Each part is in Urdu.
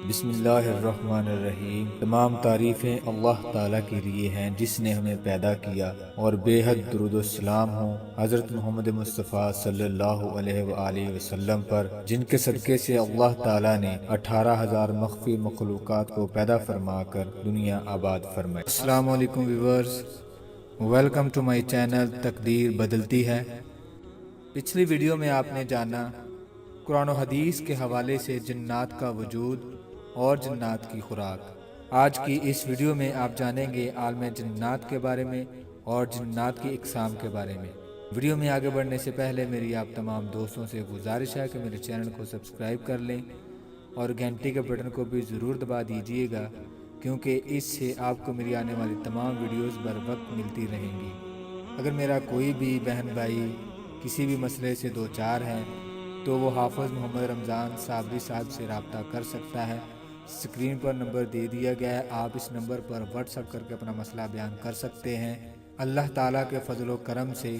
بسم اللہ الرحمن الرحیم۔ تمام تعریفیں اللہ تعالیٰ کے لیے ہیں جس نے ہمیں پیدا کیا، اور بے حد درود و سلام ہوں حضرت محمد مصطفیٰ صلی اللہ علیہ وآلہ وسلم پر، جن کے صدقے سے اللہ تعالیٰ نے 18,000 مخفی مخلوقات کو پیدا فرما کر دنیا آباد فرمائی۔ السلام علیکم viewers, welcome to my channel تقدیر بدلتی ہے۔ پچھلی ویڈیو میں آپ نے جانا قرآن و حدیث کے حوالے سے جنات کا وجود اور جنات کی خوراک۔ آج کی اس ویڈیو میں آپ جانیں گے عالم جنات کے بارے میں اور جنات کی اقسام کے بارے میں۔ ویڈیو میں آگے بڑھنے سے پہلے میری آپ تمام دوستوں سے گزارش ہے کہ میرے چینل کو سبسکرائب کر لیں اور گھنٹی کے بٹن کو بھی ضرور دبا دیجیے گا، کیونکہ اس سے آپ کو میری آنے والی تمام ویڈیوز بر وقت ملتی رہیں گی۔ اگر میرا کوئی بھی بہن بھائی کسی بھی مسئلے سے دوچار ہے تو وہ حافظ محمد رمضان صابری صاحب سے رابطہ کر سکتا ہے۔ اسکرین پر نمبر دے دیا گیا ہے، آپ اس نمبر پر واٹس ایپ کر کے اپنا مسئلہ بیان کر سکتے ہیں۔ اللہ تعالیٰ کے فضل و کرم سے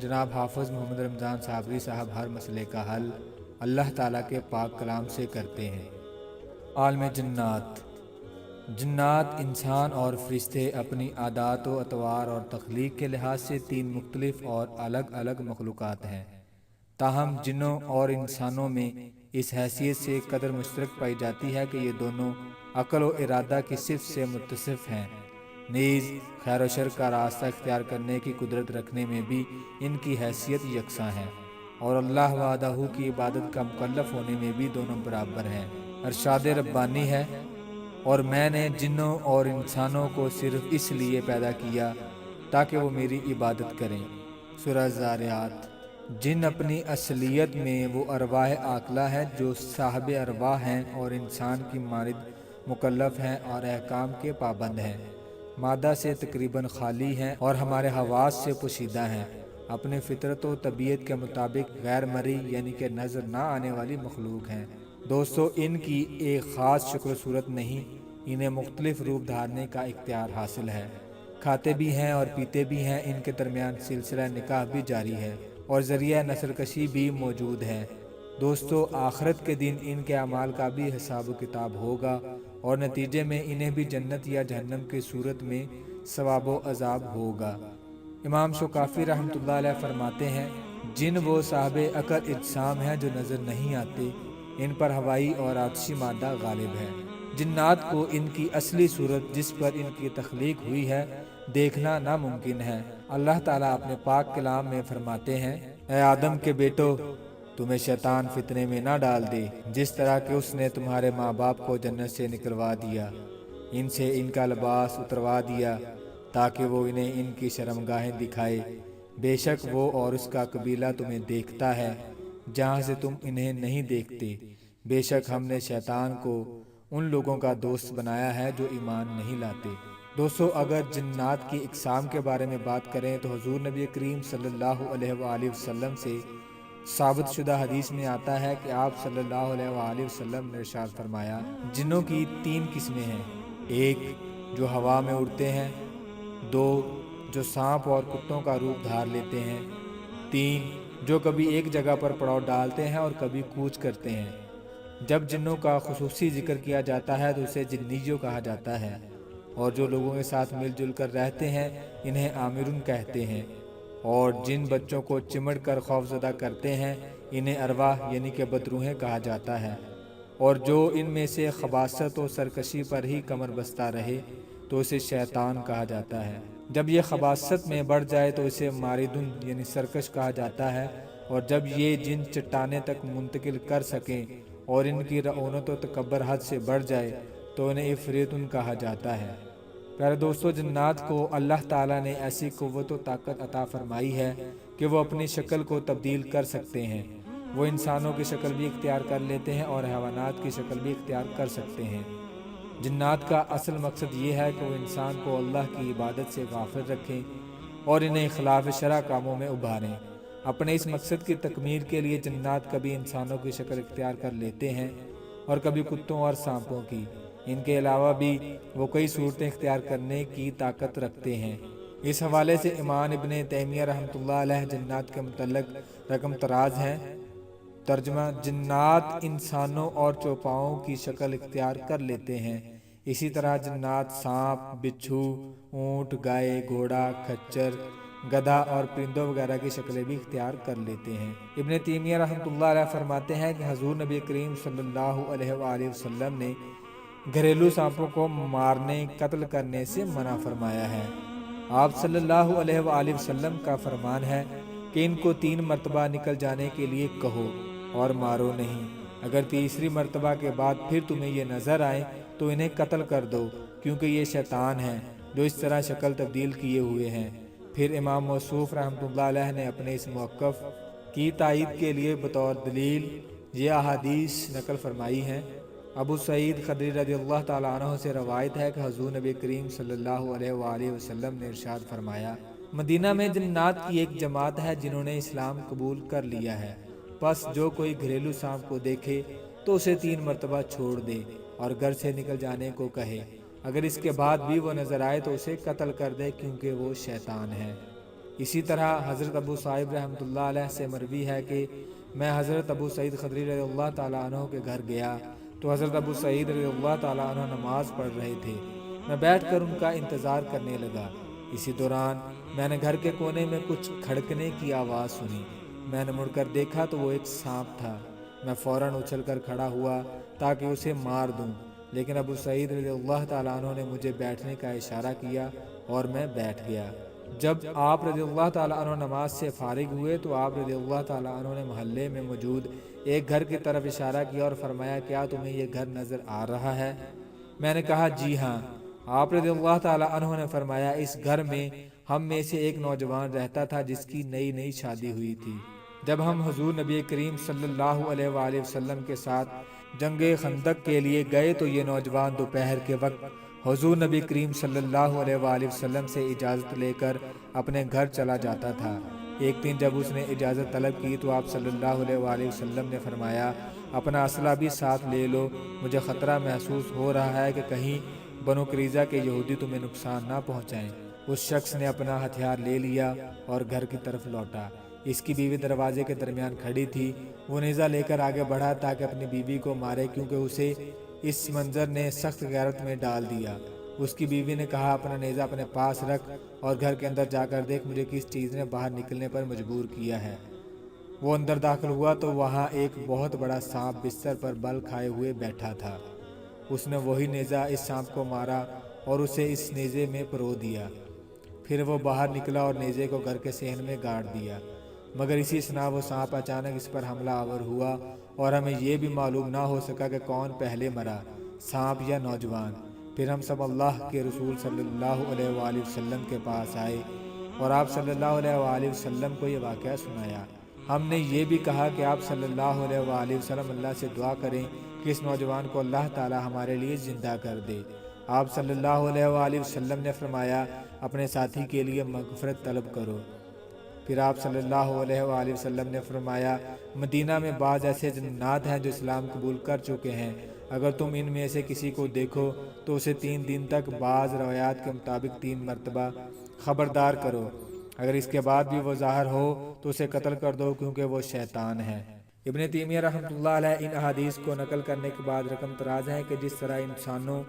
جناب حافظ محمد رمضان صابری صاحب ہر مسئلے کا حل اللہ تعالیٰ کے پاک کلام سے کرتے ہیں۔ عالم جنات۔ جنات انسان اور فرشتے اپنی عادات و اطوار اور تخلیق کے لحاظ سے تین مختلف اور الگ الگ مخلوقات ہیں، تاہم جنوں اور انسانوں میں اس حیثیت سے قدر مشترک پائی جاتی ہے کہ یہ دونوں عقل و ارادہ کی صفت سے متصف ہیں، نیز خیر و شر کا راستہ اختیار کرنے کی قدرت رکھنے میں بھی ان کی حیثیت یکساں ہے، اور اللہ وحدہ کی عبادت کا مکلف ہونے میں بھی دونوں برابر ہیں۔ ارشاد ربانی ہے، اور میں نے جنوں اور انسانوں کو صرف اس لیے پیدا کیا تاکہ وہ میری عبادت کریں۔ سورہ الذاریات۔ جن اپنی اصلیت میں وہ ارواح عاقلہ ہے جو صاحب ارواح ہیں اور انسان کی مانند مکلف ہیں اور احکام کے پابند ہیں، مادہ سے تقریباً خالی ہیں اور ہمارے حواس سے پوشیدہ ہیں، اپنے فطرت و طبیعت کے مطابق غیر مرئی یعنی کہ نظر نہ آنے والی مخلوق ہیں۔ دوستو، ان کی ایک خاص شکل و صورت نہیں، انہیں مختلف روپ دھارنے کا اختیار حاصل ہے، کھاتے بھی ہیں اور پیتے بھی ہیں، ان کے درمیان سلسلہ نکاح بھی جاری ہے اور ذریعہ نسل کشی بھی موجود ہے۔ دوستو، آخرت کے دن ان کے اعمال کا بھی حساب و کتاب ہوگا اور نتیجے میں انہیں بھی جنت یا جہنم کی صورت میں ثواب و عذاب ہوگا۔ امام شوکافی رحمۃ اللہ علیہ فرماتے ہیں، جن وہ صاحب عقل اجسام ہیں جو نظر نہیں آتے، ان پر ہوائی اور آتشی مادہ غالب ہے۔ جنات کو ان کی اصلی صورت جس پر ان کی تخلیق ہوئی ہے دیکھنا ناممکن ہے۔ اللہ تعالیٰ اپنے پاک کلام میں فرماتے ہیں، اے آدم کے بیٹو، تمہیں شیطان فتنے میں نہ ڈال دے، جس طرح کہ اس نے تمہارے ماں باپ کو جنت سے نکلوا دیا، ان سے ان کا لباس اتروا دیا تاکہ وہ انہیں ان کی شرمگاہیں دکھائے۔ بے شک وہ اور اس کا قبیلہ تمہیں دیکھتا ہے جہاں سے تم انہیں نہیں دیکھتے، بے شک ہم نے شیطان کو ان لوگوں کا دوست بنایا ہے جو ایمان نہیں لاتے۔ دوستو، اگر جنات کی اقسام کے بارے میں بات کریں تو حضور نبی کریم صلی اللہ علیہ وآلہ وسلم سے ثابت شدہ حدیث میں آتا ہے کہ آپ صلی اللہ علیہ وآلہ وسلم نے ارشاد فرمایا، جنوں کی تین قسمیں ہیں، ایک جو ہوا میں اڑتے ہیں، دو جو سانپ اور کتوں کا روپ دھار لیتے ہیں، تین جو کبھی ایک جگہ پر پڑاؤ ڈالتے ہیں اور کبھی کوچ کرتے ہیں۔ جب جنوں کا خصوصی ذکر کیا جاتا ہے تو اسے جنیوں کہا جاتا ہے، اور جو لوگوں کے ساتھ مل جل کر رہتے ہیں انہیں آمرون کہتے ہیں، اور جن بچوں کو چمٹ کر خوفزدہ کرتے ہیں انہیں ارواح یعنی کہ بدروحیں کہا جاتا ہے، اور جو ان میں سے خباثت و سرکشی پر ہی کمر بستہ رہے تو اسے شیطان کہا جاتا ہے۔ جب یہ خباثت میں بڑھ جائے تو اسے ماردن یعنی سرکش کہا جاتا ہے، اور جب یہ جن چٹانیں تک منتقل کر سکیں اور ان کی رعونت و تکبر حد سے بڑھ جائے تو انہیں عفریتن کہا جاتا ہے۔ پیارے دوستو، جنات کو اللہ تعالیٰ نے ایسی قوت و طاقت عطا فرمائی ہے کہ وہ اپنی شکل کو تبدیل کر سکتے ہیں، وہ انسانوں کی شکل بھی اختیار کر لیتے ہیں اور حیوانات کی شکل بھی اختیار کر سکتے ہیں۔ جنات کا اصل مقصد یہ ہے کہ وہ انسان کو اللہ کی عبادت سے غافل رکھیں اور انہیں خلاف شرع کاموں میں ابھاریں۔ اپنے اس مقصد کی تکمیل کے لیے جنات کبھی انسانوں کی شکل اختیار کر لیتے ہیں اور کبھی کتوں اور سانپوں کی۔ ان کے علاوہ بھی وہ کئی صورتیں اختیار کرنے کی طاقت رکھتے ہیں۔ اس حوالے سے امام ابن تیمیہ رحمۃ اللہ علیہ جنات کے متعلق رقم تراز ہیں، ترجمہ: جنات انسانوں اور چوپاؤں کی شکل اختیار کر لیتے ہیں، اسی طرح جنات سانپ، بچھو، اونٹ، گائے، گھوڑا، خچر، گدھا اور پرندوں وغیرہ کی شکلیں بھی اختیار کر لیتے ہیں۔ ابن تیمیہ رحمۃ اللہ علیہ فرماتے ہیں کہ حضور نبی کریم صلی اللہ علیہ وآلہ وسلم نے گھریلو سانپوں کو مارنے، قتل کرنے سے منع فرمایا ہے۔ آپ صلی اللہ علیہ وآلہ وسلم کا فرمان ہے کہ ان کو 3 مرتبہ نکل جانے کے لیے کہو اور مارو نہیں۔ اگر تیسری مرتبہ کے بعد پھر تمہیں یہ نظر آئے تو انہیں قتل کر دو، کیونکہ یہ شیطان ہیں جو اس طرح شکل تبدیل کیے ہوئے ہیں۔ پھر امام موصوف رحمۃ اللہ علیہ نے اپنے اس موقف کی تائید کے لیے بطور دلیل یہ احادیث نقل فرمائی ہیں۔ ابو سعید خدری رضی اللہ تعالیٰ عنہ سے روایت ہے کہ حضور نبی کریم صلی اللہ علیہ وآلہ وسلم نے ارشاد فرمایا، مدینہ میں جنات کی ایک جماعت ہے جنہوں نے اسلام قبول کر لیا ہے، پس جو کوئی گھریلو سانپ کو دیکھے تو اسے 3 مرتبہ چھوڑ دے اور گھر سے نکل جانے کو کہے، اگر اس کے بعد بھی وہ نظر آئے تو اسے قتل کر دے، کیونکہ وہ شیطان ہے۔ اسی طرح حضرت ابو صاحب رحمۃ اللہ علیہ سے مروی ہے کہ میں حضرت ابو سعید خدری رضی اللہ تعالیٰ عنہ کے گھر گیا تو حضرت ابو سعید رضی اللہ تعالیٰ عنہ نماز پڑھ رہے تھے۔ میں بیٹھ کر ان کا انتظار کرنے لگا۔ اسی دوران میں نے گھر کے کونے میں کچھ کھڑکنے کی آواز سنی۔ میں نے مڑ کر دیکھا تو وہ ایک سانپ تھا۔ میں فوراً اچھل کر کھڑا ہوا تاکہ اسے مار دوں، لیکن ابو سعید رضی اللہ تعالیٰ عنہ نے مجھے بیٹھنے کا اشارہ کیا اور میں بیٹھ گیا۔ جب آپ رضی اللہ تعالیٰ عنہ نماز سے فارغ ہوئے تو آپ رضی اللہ تعالیٰ عنہ نے محلے میں موجود ایک گھر کی طرف اشارہ کیا اور فرمایا، کیا تمہیں یہ گھر نظر آ رہا ہے؟ میں نے کہا، جی ہاں۔ آپ رضی اللہ تعالیٰ عنہ نے فرمایا، اس گھر میں ہم میں سے ایک نوجوان رہتا تھا جس کی نئی نئی شادی ہوئی تھی۔ جب ہم حضور نبی کریم صلی اللہ علیہ وآلہ وسلم کے ساتھ جنگ خندق کے لیے گئے تو یہ نوجوان دوپہر کے وقت حضور نبی کریم صلی اللہ علیہ وآلہ وسلم سے اجازت لے کر اپنے گھر چلا جاتا تھا۔ ایک دن جب اس نے اجازت طلب کی تو آپ صلی اللہ علیہ وآلہ وسلم نے فرمایا، اپنا اسلحہ بھی ساتھ لے لو، مجھے خطرہ محسوس ہو رہا ہے کہ کہیں بنو قریظہ کے یہودی تمہیں نقصان نہ پہنچائیں۔ اس شخص نے اپنا ہتھیار لے لیا اور گھر کی طرف لوٹا۔ اس کی بیوی دروازے کے درمیان کھڑی تھی۔ وہ نیزہ لے کر آگے بڑھا تاکہ اپنی بیوی کو مارے، کیونکہ اسے اس منظر نے سخت غیرت میں ڈال دیا۔ اس کی بیوی نے کہا، اپنا نیزہ اپنے پاس رکھ اور گھر کے اندر جا کر دیکھ مجھے کس چیز نے باہر نکلنے پر مجبور کیا ہے۔ وہ اندر داخل ہوا تو وہاں ایک بہت بڑا سانپ بستر پر بل کھائے ہوئے بیٹھا تھا۔ اس نے وہی نیزہ اس سانپ کو مارا اور اسے اس نیزے میں پرو دیا۔ پھر وہ باہر نکلا اور نیزے کو گھر کے صحن میں گاڑ دیا، مگر اسی اثناء وہ سانپ اچانک اس پر حملہ آور ہوا اور ہمیں یہ بھی معلوم نہ ہو سکا کہ کون پہلے مرا، سانپ یا نوجوان۔ پھر ہم سب اللہ کے رسول صلی اللہ علیہ وآلہ وسلم کے پاس آئے اور آپ صلی اللہ علیہ وآلہ وسلم کو یہ واقعہ سنایا۔ ہم نے یہ بھی کہا کہ آپ صلی اللہ علیہ وآلہ وسلم اللہ سے دعا کریں کہ اس نوجوان کو اللہ تعالی ہمارے لیے زندہ کر دے۔ آپ صلی اللہ علیہ وآلہ وسلم نے فرمایا، اپنے ساتھی کے لیے مغفرت طلب کرو۔ پھر آپ صلی اللہ علیہ وآلہ وسلم نے فرمایا، مدینہ میں بعض ایسے جنات ہیں جو اسلام قبول کر چکے ہیں، اگر تم ان میں سے کسی کو دیکھو تو اسے 3 دن تک بعض روایات کے مطابق 3 مرتبہ خبردار کرو، اگر اس کے بعد بھی وہ ظاہر ہو تو اسے قتل کر دو، کیونکہ وہ شیطان ہے۔ ابن تیمیہ رحمۃ اللہ علیہ ان احادیث کو نقل کرنے کے بعد رقم تراز ہیں کہ جس طرح انسانوں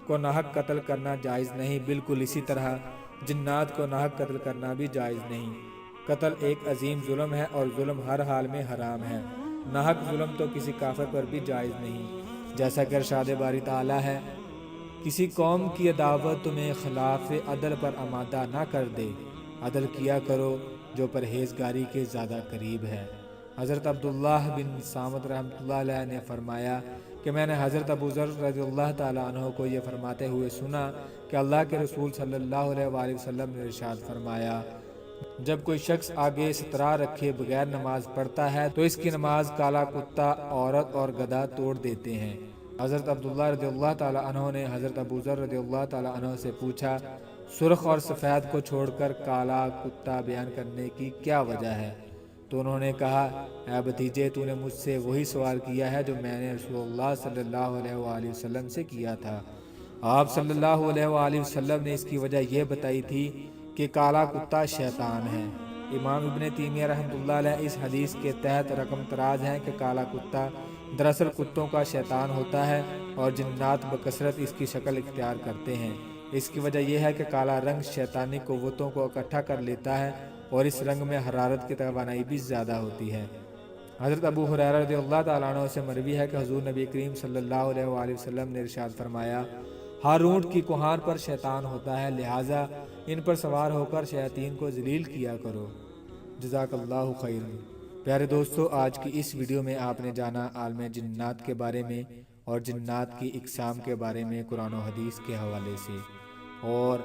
کو ناحق قتل کرنا جائز نہیں، بالکل اسی طرح جنات کو ناحق قتل کرنا بھی جائز نہیں۔ قتل ایک عظیم ظلم ہے اور ظلم ہر حال میں حرام ہے۔ ناحق ظلم تو کسی کافر پر بھی جائز نہیں، جیسا کہ ارشاد باری تعالیٰ ہے، کسی قوم کی عداوت تمہیں خلاف عدل پر آمادہ نہ کر دے، عدل کیا کرو جو پرہیزگاری کے زیادہ قریب ہے۔ حضرت عبداللہ بن صامت رحمۃ اللہ علیہ نے فرمایا کہ میں نے حضرت ابو ذر رضی اللہ تعالیٰ عنہ کو یہ فرماتے ہوئے سنا کہ اللہ کے رسول صلی اللہ علیہ وآلہ وسلم نے ارشاد فرمایا، جب کوئی شخص آگے سترہ رکھے بغیر نماز پڑھتا ہے تو اس کی نماز کالا کتا، عورت اور گدھا توڑ دیتے ہیں۔ حضرت عبداللہ رضی اللہ تعالیٰ عنہ نے حضرت ابو ذر رضی اللہ تعالیٰ عنہ سے پوچھا، سرخ اور سفید کو چھوڑ کر کالا کتا بیان کرنے کی کیا وجہ ہے؟ تو انہوں نے کہا، اے بھتیجے، تو نے مجھ سے وہی سوال کیا ہے جو میں نے رسول اللہ صلی اللہ علیہ وآلہ وسلم سے کیا تھا۔ آپ صلی اللہ علیہ وآلہ وسلم نے اس کی وجہ یہ بتائی تھی کہ کالا کتا شیطان ہے۔ امام ابن تیمیہ رحمۃ اللہ علیہ اس حدیث کے تحت رقم تراز ہیں کہ کالا کتا دراصل کتوں کا شیطان ہوتا ہے اور جنات بکثرت اس کی شکل اختیار کرتے ہیں۔ اس کی وجہ یہ ہے کہ کالا رنگ شیطانی قوتوں کو اکٹھا کر لیتا ہے اور اس رنگ میں حرارت کی توانائی بھی زیادہ ہوتی ہے۔ حضرت ابو ہریرہ رضی اللہ تعالیٰ عنہ سے مروی ہے کہ حضور نبی کریم صلی اللہ علیہ وآلہ وسلم نے ارشاد فرمایا، ہر اونٹ کی کوہان پر شیطان ہوتا ہے، لہٰذا ان پر سوار ہو کر شیاطین کو ذلیل کیا کرو۔ جزاک اللہ خیر۔ پیارے دوستو، آج کی اس ویڈیو میں آپ نے جانا عالم جنات کے بارے میں اور جنات کی اقسام کے بارے میں قرآن و حدیث کے حوالے سے، اور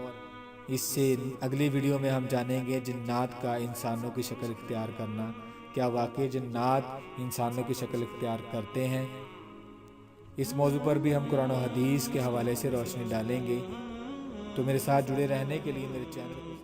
اس سے اگلی ویڈیو میں ہم جانیں گے جنات کا انسانوں کی شکل اختیار کرنا۔ کیا واقعی جنات انسانوں کی شکل اختیار کرتے ہیں؟ اس موضوع پر بھی ہم قرآن و حدیث کے حوالے سے روشنی ڈالیں گے۔ تو میرے ساتھ جڑے رہنے کے لیے میرے چینل کو